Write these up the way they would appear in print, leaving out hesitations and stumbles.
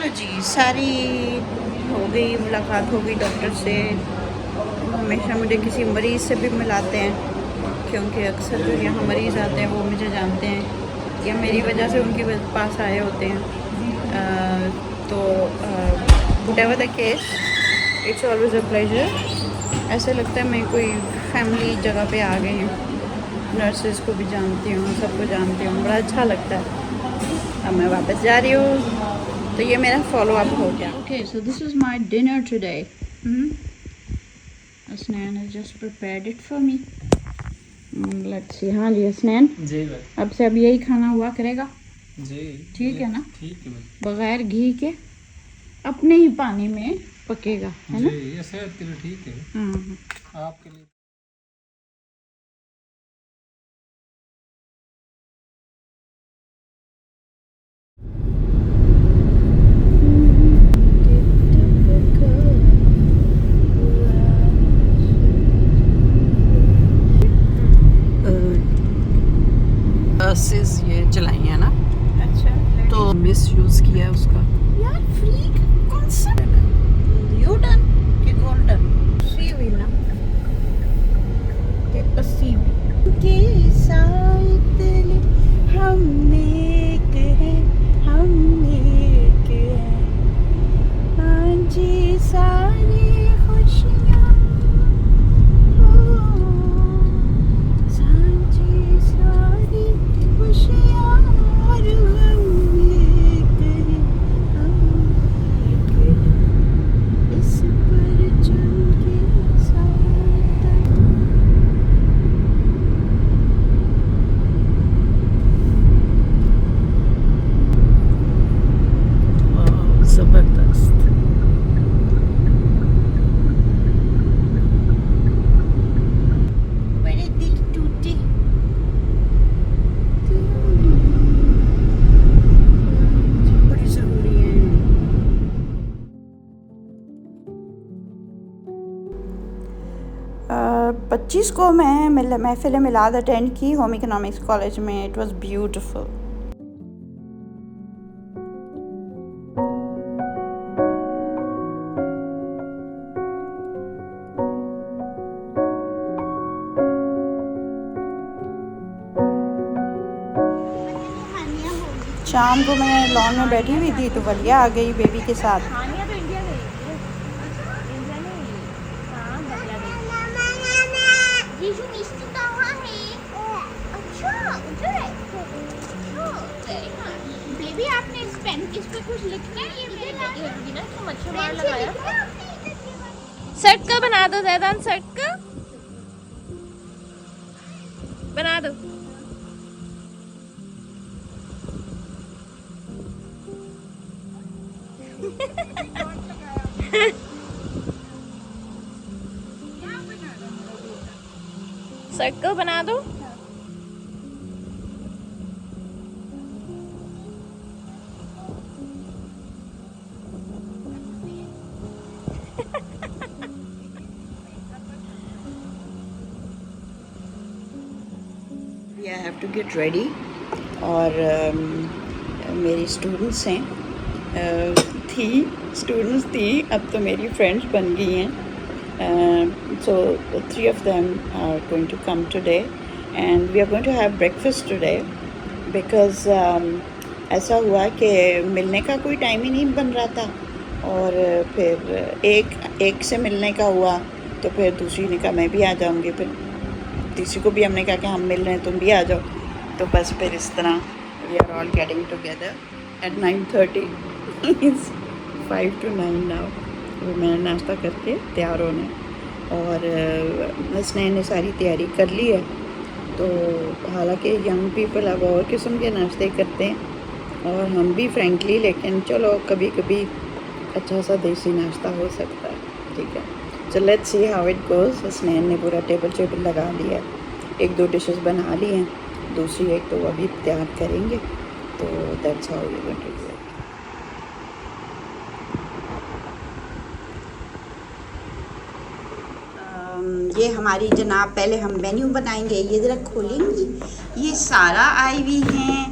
चलो जी, सारी हो गई, मुलाकात हो गई डॉक्टर से। हमेशा मुझे किसी मरीज़ से भी मिलाते हैं, क्योंकि अक्सर जो यहाँ मरीज़ आते हैं वो मुझे जानते हैं या मेरी वजह से उनके पास आए होते हैं। तो whatever the case, it's always a pleasure. ऐसे लगता है मैं कोई फैमिली जगह पे आ गई हूँ। नर्सेस को भी जानती हूँ, सबको जानती हूँ, बड़ा अच्छा लगता है। अब मैं वापस जा रही हूँ, तो ये मेरा फॉलो अप हो गया। Okay, so this is my dinner today. Asnan has just prepared it for me. Let's see. हाँ जी असनैन जी भाई, अब से अब यही खाना हुआ करेगा। जी ठीक है ना? ठीक है भाई। बगैर घी के अपने ही पानी में पकेगा, है ना? जी, ये सेहत के लिए ठीक है। हाँ। आपके लिए बसेस ये चलाई है ना, अच्छा तो मिस यूज किया उसका। यार फ्रीक कौन सा यू टर्न कि गोल्डन सी हुई ना कि 80 के साथ हमने एक है, हमने एक है, हाँ जी सारी खुशियाँ हो, सांझी सारी खुशियाँ और गम एक है, हम एक है, इस परचम के साथ। जबरदस्त। मेरे दिल टूटे। बड़ी जरूरी है। 25 को मैं महफिल मिलाद अटेंड की होम इकोनॉमिक्स कॉलेज में। It was beautiful. शाम को मैं लॉन में बैठी हुई थी तो वलिया आ गई बेबी के साथ। हानिया तो इंडिया गई है। इंडिया नहीं, हाँ बंगलादेश। यीशु मिस्टी कहाँ है? अच्छा उधर है। बेबी आपने इस पेन इस पे कुछ लिखना है? ये मेरी बेटी होगी ना जो मच्छर मार लगाया। शर्ट का बना दो जैदान, शर्ट का बना दो। सर्कल बना दो। I have to get ready. और मेरी स्टूडेंट्स हैं, स्टूडेंट्स थी, अब तो मेरी फ्रेंड्स बन गई हैं। So 3 of them are going to come today and we are going to have breakfast today because ऐसा हुआ कि मिलने का कोई टाइम ही नहीं बन रहा था और फिर एक से मिलने का हुआ तो फिर दूसरी ने कहा मैं भी आ जाऊंगी, फिर तीसरी को भी हमने कहा कि हम मिल रहे हैं तुम भी आ जाओ। तो बस फिर इस तरह we are all getting together at 9:30 it's 5 to 9 now. वो मैंने नाश्ता करके तैयार होने और हसनैन ने सारी तैयारी कर ली है। तो हालांकि यंग पीपल अब और किस्म के नाश्ते करते हैं और हम भी फ्रेंकली, लेकिन चलो कभी कभी अच्छा सा देसी नाश्ता हो सकता है, ठीक है। So let's see how it goes. Hasnain ने पूरा टेबल लगा लिया है, 1-2 डिशेस बना ली हैं, दूसरी एक तो अभी तैयार करेंगे। तो that's how we going to do it. ये हमारी जनाब, पहले हम मेन्यू बनाएंगे। ये ज़रा खोलेंगी, ये सारा आई हुई हैं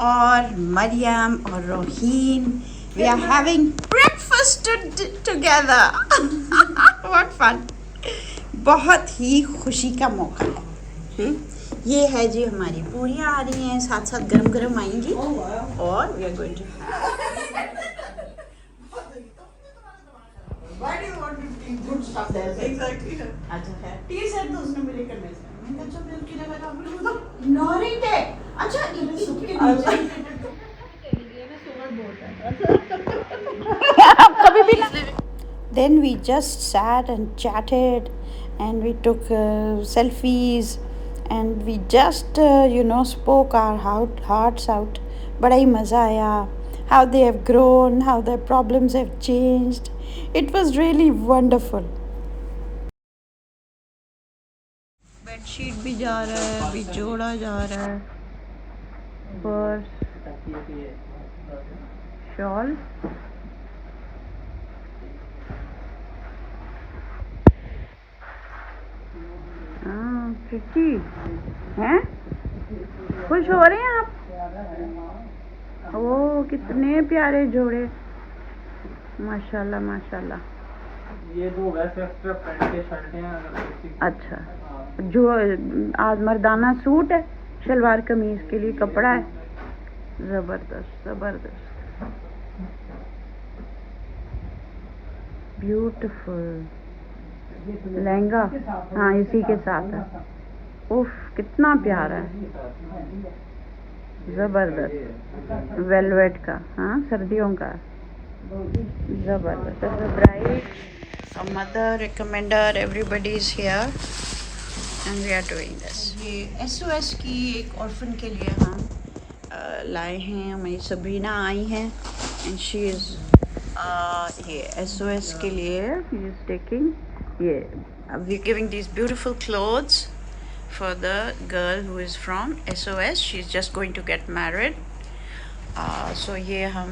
और मरियम और Rohin We are having breakfast together. What fun. बहुत ही खुशी का मौका है। ये है जी हमारी पूरियाँ आ रही हैं, साथ साथ गरम गरम आएंगी और we are going to Why do you want to eat good stuff there? Exactly. अच्छा है। टी सेट तो उसने मेरे करने से। मैंने कहा चल मिल्क की जगह आप लोग तो नॉरिंग है। अच्छा ये सूप के नीचे। कभी भी ना। Then we just sat and chatted, and we took selfies, and we just spoke our hearts out. बड़ा ही मज़ा आया. How they have grown, how their problems have changed. It was really wonderful. Bedsheet भी जा रहा है, अभी जोड़ा जा रहा है. और शॉल. हाँ, प्रिटी हैं? खुश हो रहे हैं आप? ओ कितने प्यारे जोड़े. माशाल्लाह माशाल्लाह. ये दो वैसे एक्स्ट्रा पैंट के शर्ट हैं. अच्छा, जो आज मर्दाना सूट है, शलवार कमीज के लिए कपड़ा है. जबरदस्त जबरदस्त. ब्यूटीफुल लहंगा. हाँ इसी के साथ है. उफ कितना प्यारा है. जबरदस्त. वेलवेट का. हाँ सर्दियों का. जबरदस्त. Bride, mother, recommender, everybody is here and we are doing this. ये SOS की एक ऑर्फन के लिए हम लाए हैं. हमारी सबरीना आई हैं एंड शी इज़ ये SOS के लिए ही इज़ टेकिंग ये we giving this beautiful clothes for the girl who is from SOS. She's just going to get married. So ये हम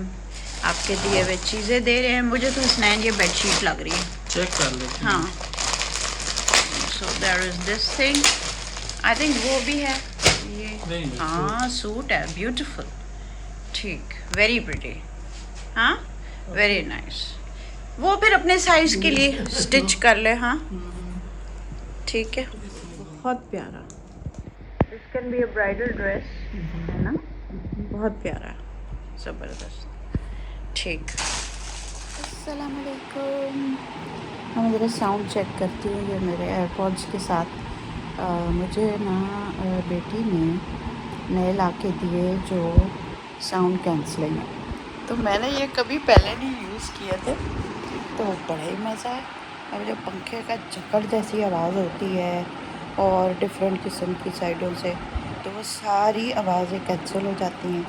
आपके दिए हुए चीज़ें दे रहे हैं. मुझे तो स्नैन ये बेडशीट लग रही है. चेक कर लेते हैं. हाँ. So there is this thing. I think वो भी है. ये हाँ सूट है. Beautiful. ठीक. Very pretty. हाँ. Very nice. वो फिर अपने साइज के लिए स्टिच कर ले. हाँ ठीक है. बहुत प्यारा. This can be a bridal dress है ना. बहुत प्यारा. ज़बरदस्त. ठीक. अस्सलाम वालेकुम. मैं ज़रा साउंड चेक करती हूँ. ये मेरे एयरपॉड्स के साथ मुझे ना बेटी ने नए ला के दिए जो साउंड कैंसलिंग है. तो मैंने ये कभी पहले नहीं यूज़ किए थे, तो बड़ा ही मज़ा है. अब जब पंखे का झक्कड़ जैसी आवाज़ होती है और डिफरेंट किस्म की साइडों से, तो वो सारी आवाज़ें कैंसिल हो जाती हैं.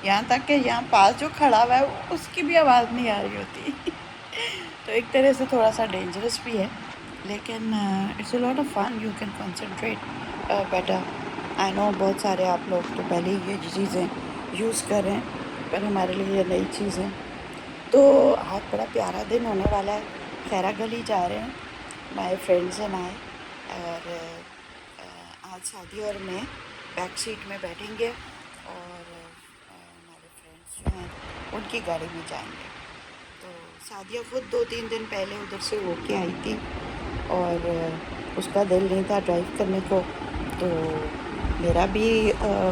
यहाँ तक कि यहाँ पास जो खड़ा हुआ है उसकी भी आवाज़ नहीं आ रही होती. तो एक तरह से थोड़ा सा डेंजरस भी है, लेकिन it's a lot of fun. You can concentrate better. I know बहुत सारे आप लोग तो पहले ही ये चीज़ें यूज़ कर रहे हैं, पर हमारे लिए ये नई चीज़ है. तो आज बड़ा प्यारा दिन होने वाला है. खैरा गली जा रहे हैं माय फ्रेंड्स एंड आई. और आज शादी और मैं बैक सीट में बैठेंगे और हमारे फ्रेंड्स जो हैं उनकी गाड़ी में जाएंगे. तो सादिया खुद 2-3 दिन पहले उधर से होके आई थी और उसका दिल नहीं था ड्राइव करने को. तो मेरा भी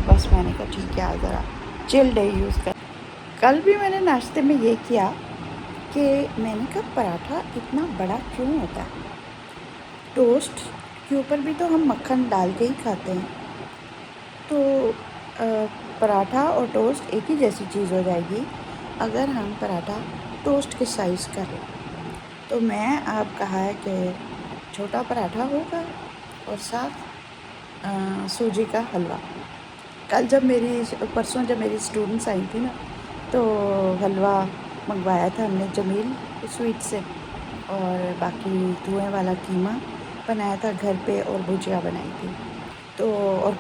बस मैंने कहा ठीक है ज़रा चिल डे यूज़ कर. कल भी मैंने नाश्ते में ये किया कि मैंने कहा पराठा इतना बड़ा क्यों होता है. टोस्ट के ऊपर भी तो हम मक्खन डाल के ही खाते हैं. तो पराठा और टोस्ट एक ही जैसी चीज़ हो जाएगी अगर हम पराठा टोस्ट के साइज़ करें. तो मैं अब कहा है कि छोटा पराठा होगा और साथ सूजी का हलवा. कल जब परसों जब मेरी स्टूडेंट्स आई थी ना, तो हलवा मंगवाया था हमने जमील स्वीट से, और बाकी धुएँ वाला कीमा बनाया था घर पे और भुजिया बनाई थी. तो और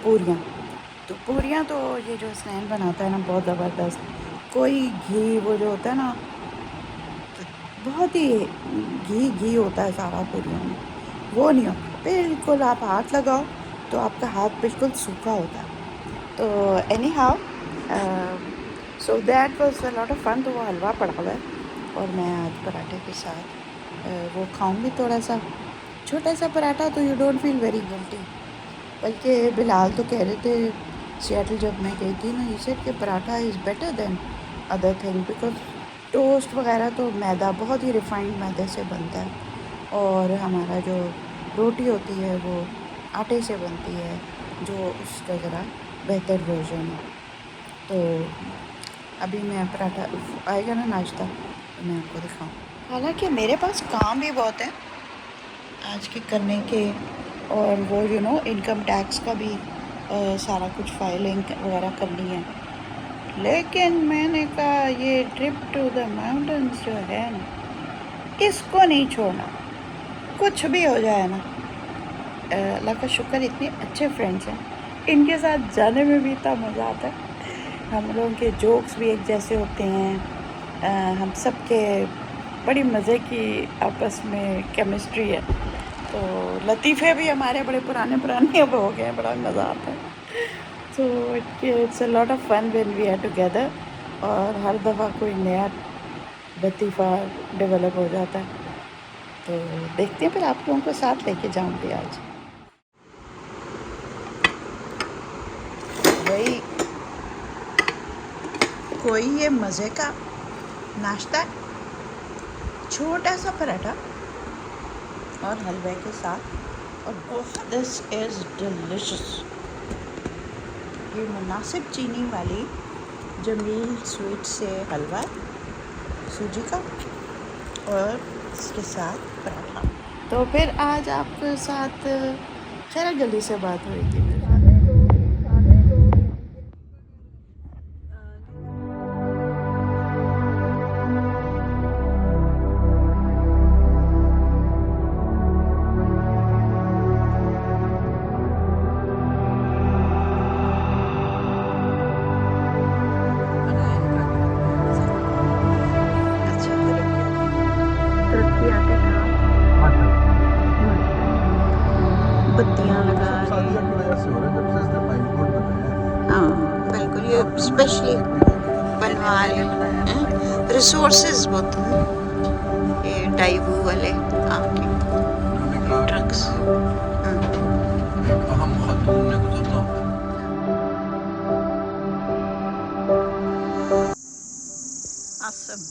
पूरियाँ तो ये जो स्नैन बनाता है ना बहुत ज़बरदस्त. कोई घी वो जो होता है ना बहुत ही घी होता है सारा पूरियों में, वो नहीं होता. बिल्कुल आप हाथ लगाओ तो आपका हाथ बिल्कुल सूखा होता है. तो anyhow so that was a lot of fun. तो वो हलवा पड़ा हुआ है और मैं आज पराठे के साथ वो खाऊंगी थोड़ा सा छोटा सा पराठा, तो you don't feel very guilty. बल्कि बिलाल तो कह रहे थे सियाटल जब मैं गई थी ना, ये सेट कि paratha is better than other thing, because toast वगैरह तो मैदा बहुत ही रिफाइंड मैदे से बनता है और हमारा जो रोटी होती है वो आटे से बनती है, जो उसका ज़रा बेहतर वर्जन है। तो अभी मैं पराठा आएगा ना नाश्ता तो मैं आपको दिखाऊँ। हालांकि मेरे पास काम भी बहुत है आज के करने के, और वो इनकम टैक्स का भी सारा कुछ फाइलिंग वगैरह करनी है। लेकिन मैंने कहा ये ट्रिप टू द माउंटेन्स जो है ना, इसको नहीं छोड़ना, कुछ भी हो जाए ना। अल्लाह का शुक्र इतने अच्छे फ्रेंड्स हैं, इनके साथ जाने में भी इतना मज़ा आता है। हम लोगों के जोक्स भी एक जैसे होते हैं, हम सब के बड़ी मज़े की आपस में केमिस्ट्री है। तो लतीफ़े भी हमारे बड़े पुराने अब हो गए हैं, बड़ा मज़ा आता है। तो it's a lot of fun when we are together, और हर दफ़ा कोई नया लतीफ़ा डेवलप हो जाता है। तो देखते हैं, फिर आप लोगों को साथ लेके जाऊँगी आज। भाई कोई ये मज़े का नाश्ता, छोटा सा पराठा और हलवे के साथ, और दिस इज़ डिलिशियस। ये मुनासिब चीनी वाली जमील स्वीट से हलवा सूजी का और इसके साथ पराठा। तो फिर आज आपके साथ खैर जल्दी से बात हुई थी मेरे। बत्तियाँ लगा रहे हैं। हाँ बिल्कुल, ये स्पेशली बनवा रहे हैं, रिसोर्सेज बहुत हैं ये डाइवू वाले आपके ट्रक्स। awesome।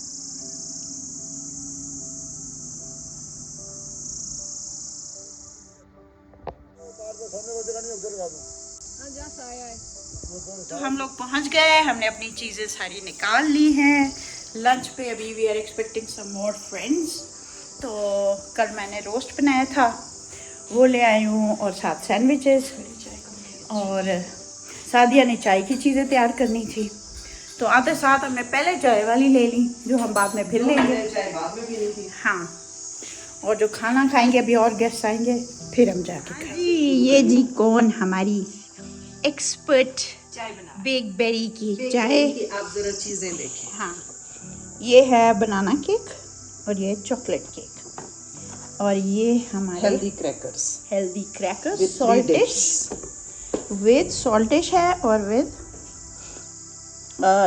तो हम लोग पहुंच गए, हमने अपनी चीज़ें सारी निकाल ली हैं। लंच पे अभी we are expecting some more friends. तो कल मैंने रोस्ट बनाया था, वो ले आई हूँ, और साथ सैंडविचेस, और सादिया ने चाय की चीज़ें तैयार करनी थी। तो आते साथ हमने पहले चाय वाली ले ली, जो हम बाद में फिर लेंगे। हाँ, और जो खाना खाएंगे अभी और गेस्ट आएंगे फिर हम जाके खाएंगे। ये जी कौन हमारी एक्सपर्ट बिग बेरी की चाय। आप जरा चीजें देखें। हाँ, ये है बनाना केक और ये चॉकलेट केक, और ये हमारे हेल्दी क्रैकर्स सॉल्टिश विद सॉल्टिश है, और विद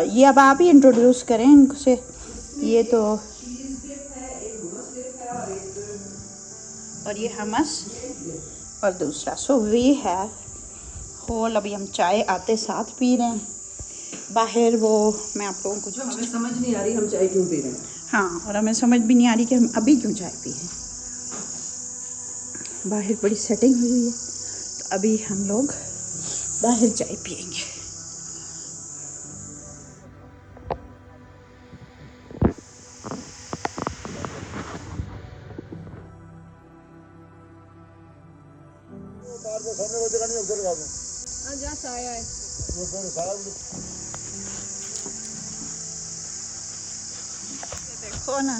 ये अब आप ही इंट्रोड्यूस करें इनसे। ये तो और ये हमस और दूसरा। So we have whole. अभी हम चाय आते साथ पी रहे हैं। बाहर वो मैं आप लोगों को हमें समझ नहीं आ रही हम चाय क्यों पी रहे हैं। हाँ, और हमें समझ भी नहीं आ रही कि हम अभी क्यों चाय पी हैं। बाहर बड़ी सेटिंग हुई है, तो अभी हम लोग बाहर चाय पियेंगे। देखो ना,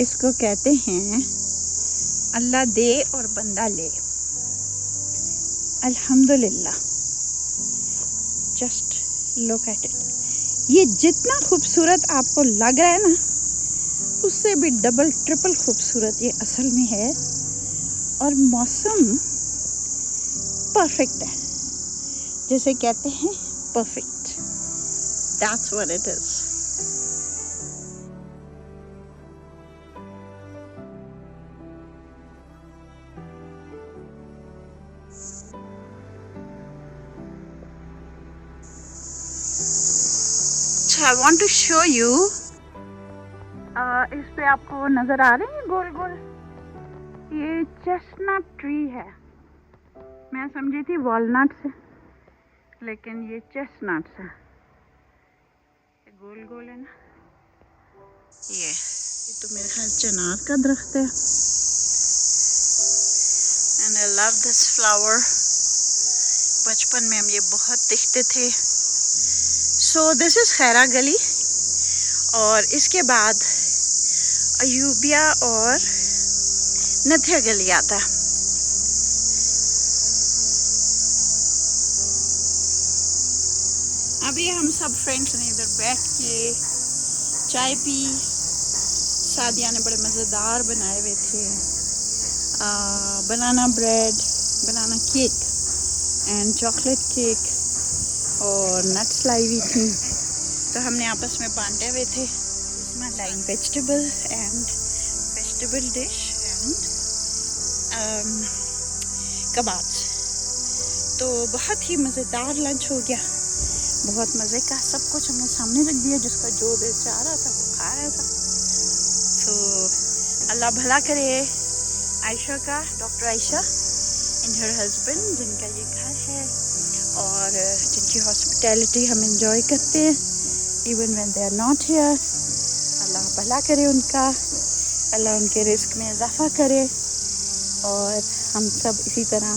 इसको कहते हैं अल्लाह दे और बंदा ले। अल्हम्दुलिल्लाह, जस्ट लुक एट इट। ये जितना खूबसूरत आपको लग रहा है ना, उससे भी डबल ट्रिपल खूबसूरत ये असल में है। और मौसम परफेक्ट है, जैसे कहते हैं perfect, that's what it is. I want to show you, इस पे आपको नज़र आ रहे हैं गोल गोल, ये चेस्टनट ट्री है। मैं समझी थी वॉलनट से, लेकिन ये चेस्टनट है। ये गोल गोल है ना, ये तो मेरे ख्याल चनार का दरख्त है। And I love this flower. बचपन में हम ये बहुत देखते थे। सो दिस इज़ खैरा गली, और इसके बाद अयूबिया और नथिया गली आता है। अभी हम सब फ्रेंड्स ने इधर बैठ के चाय पी। सादिया ने बड़े मज़ेदार बनाए हुए थे banana bread, banana cake and chocolate cake, और नट्स लाई हुई थी, तो हमने आपस में बांटे हुए थे। इसमें line vegetable and vegetable dish and kebabs. तो बहुत ही मज़ेदार लंच हो गया, बहुत मज़े का। सब कुछ हमने सामने रख दिया, जिसका जो दिल चाह रहा था वो खा रहा था। तो अल्लाह भला करे आयशा का, doctor Ayesha and her husband, जिनका ये घर है और जिनकी हॉस्पिटैलिटी हम एंजॉय करते हैं even when they are not here. अल्लाह भला करे उनका, अल्लाह उनके रिस्क में इजाफा करे, और हम सब इसी तरह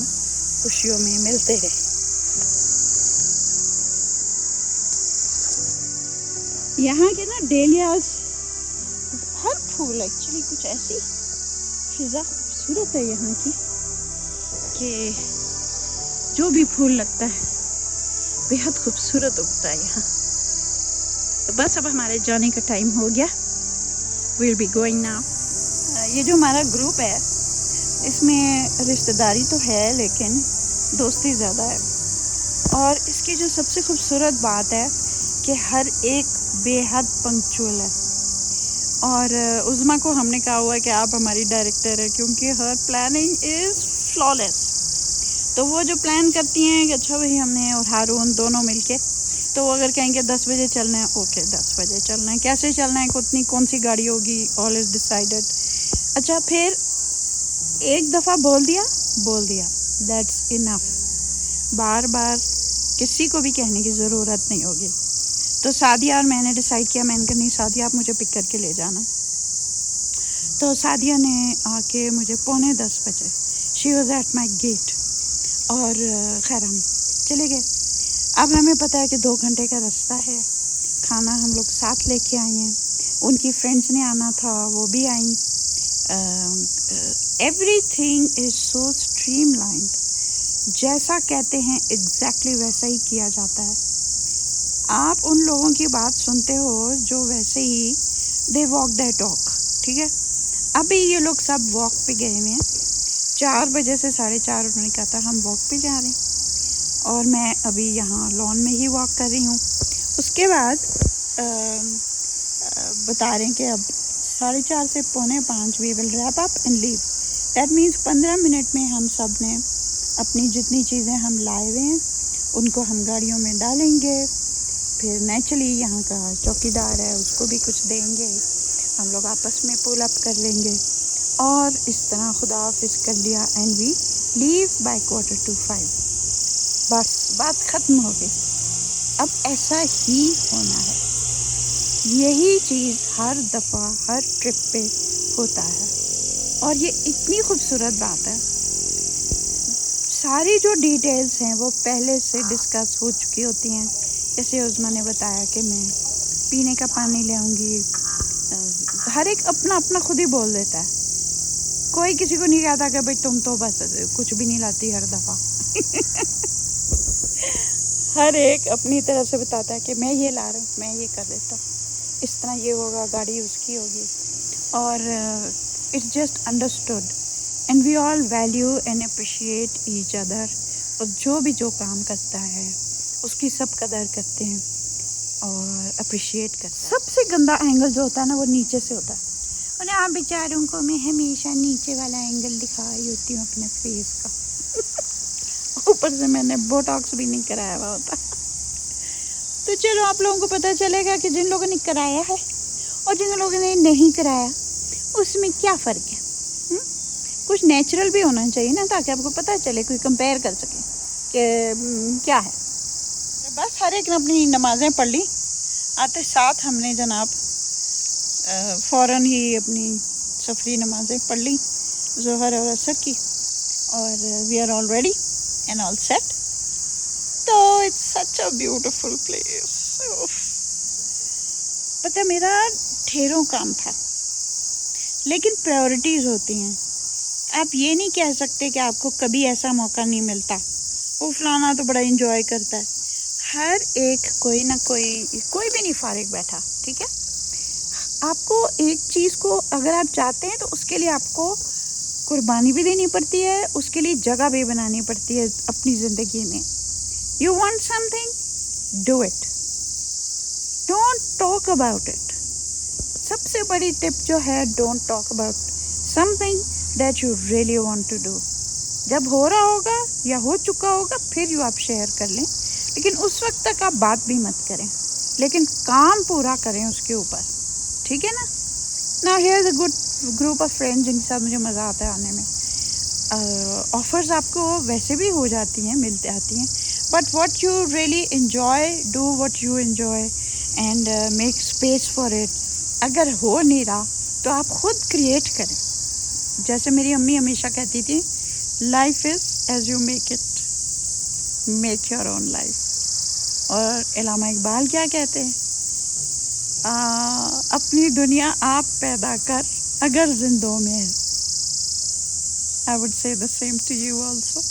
खुशियों में मिलते रहे। यहाँ के ना डेलियाज, हर फूल एक्चुअली कुछ ऐसी फिज़ा खूबसूरत है यहाँ की कि जो भी फूल लगता है बेहद खूबसूरत उगता है यहाँ। तो बस अब हमारे जाने का टाइम हो गया, विल बी गोइंग नाउ। ये जो हमारा ग्रुप है इसमें रिश्तेदारी तो है लेकिन दोस्ती ज़्यादा है, और इसकी जो सबसे खूबसूरत बात है कि हर एक बेहद पंक्चुअल है। और उज़मा को हमने कहा हुआ है कि आप हमारी डायरेक्टर है, क्योंकि हर प्लानिंग इज़ फ्लॉलेस। तो वो जो प्लान करती हैं कि अच्छा भाई हमने और हारून दोनों मिलके, तो वो अगर कहेंगे 10 बजे चलना है, ओके 10 बजे चलना है, कैसे चलना है, कितनी कौन सी गाड़ी होगी, ऑल इज़ डिसाइडेड। अच्छा फिर एक दफ़ा बोल दिया, दैट्स इनफ। बार बार किसी को भी कहने की ज़रूरत नहीं होगी। तो सादिया और मैंने डिसाइड किया, मैंने कहा नहीं सादिया आप मुझे पिक करके ले जाना। तो सादिया ने आके मुझे 9:45 बजे, she was at my gate, और खैर हम चले गए। अब हमें पता है कि 2 घंटे का रास्ता है। खाना हम लोग साथ लेके आए हैं, उनकी फ्रेंड्स ने आना था वो भी आई। एवरीथिंग इज़ सो स्ट्रीमलाइंड, जैसा कहते हैं एग्जैक्टली वैसा ही किया जाता है। आप उन लोगों की बात सुनते हो जो वैसे ही दे वॉक द टॉक, ठीक है। अभी ये लोग सब वॉक पे गए हुए हैं, 4 बजे से 4:30 उन्होंने कहा था हम वॉक पे जा रहे हैं, और मैं अभी यहाँ लॉन में ही वॉक कर रही हूँ। उसके बाद बता रहे हैं कि अब 4:30 से 4:45 we will wrap up and leave. That means 15 minute में हम सब ने अपनी जितनी चीज़ें हम लाए हुए हैं उनको हम गाड़ियों में डालेंगे। फिर नेचुरली यहाँ का चौकीदार है उसको भी कुछ देंगे, हम लोग आपस में पुल अप कर लेंगे, और इस तरह खुदा हाफिज़ कर लिया एंड वी लीव बाय 4:45। बस बात ख़त्म हो गई। अब ऐसा ही होना है, यही चीज़ हर दफ़ा हर ट्रिप पे होता है, और ये इतनी खूबसूरत बात है। सारी जो डिटेल्स हैं वो पहले से डिस्कस हो चुकी होती हैं। जैसे उज़मा ने बताया कि मैं पीने का पानी ले आऊँगी, हर एक अपना अपना खुद ही बोल देता है। कोई किसी को नहीं कहता कि भाई तुम तो बस कुछ भी नहीं लाती हर दफ़ा हर एक अपनी तरह से बताता है कि मैं ये ला रहा हूँ, मैं ये कर देता हूँ, इस तरह ये होगा, गाड़ी उसकी होगी, और it's just understood and we all value and appreciate each other. और जो भी जो काम करता है उसकी सब कदर करते हैं और अप्रिशिएट करते हैं। सबसे गंदा एंगल जो होता है ना वो नीचे से होता है, और आप बेचारों को मैं हमेशा नीचे वाला एंगल दिखा रही होती हूँ अपने फेस का। ऊपर से मैंने बोटॉक्स भी नहीं कराया हुआ होता। तो चलो आप लोगों को पता चलेगा कि जिन लोगों ने कराया है और जिन लोगों ने नहीं कराया उसमें क्या फ़र्क है। कुछ नेचुरल भी होना चाहिए ना, ताकि आपको पता चले, कोई कंपेयर कर सके कि क्या है। बस हर एक ने अपनी नमाज़ें पढ़ ली, आते साथ हमने जनाब फ़ौरन ही अपनी सफरी नमाज़ें पढ़ ली ज़ोहर और असर की, और we are all ready and all set. तो it's such a beautiful place. पता है मेरा ढेरों काम था, लेकिन प्रायोरिटीज़ होती हैं। आप ये नहीं कह सकते कि आपको कभी ऐसा मौका नहीं मिलता, वो फलाना तो बड़ा इंजॉय करता है। हर एक कोई ना कोई भी नहीं फारिग बैठा, ठीक है। आपको एक चीज़ को अगर आप चाहते हैं तो उसके लिए आपको कुर्बानी भी देनी पड़ती है, उसके लिए जगह भी बनानी पड़ती है अपनी ज़िंदगी में। You want something, do it, don't talk about it. सबसे बड़ी टिप जो है, don't talk about something that you really want to do. जब हो रहा होगा या हो चुका होगा फिर यू आप शेयर कर लें, लेकिन उस वक्त तक आप बात भी मत करें, लेकिन काम पूरा करें उसके ऊपर, ठीक है ना। Now here is a good group of friends जिनके साथ मुझे मज़ा आता है आने में। ऑफ़र्स आपको वैसे भी हो जाती हैं, मिलते आती हैं, but what you really enjoy, do what you enjoy and make space for it. अगर हो नहीं रहा तो आप खुद क्रिएट करें। जैसे मेरी अम्मी हमेशा कहती थी, life is as you make it, make your own life. और इलामा इकबाल क्या कहते हैं, अपनी दुनिया आप पैदा कर अगर जिंदों में है। I would say the same to you also.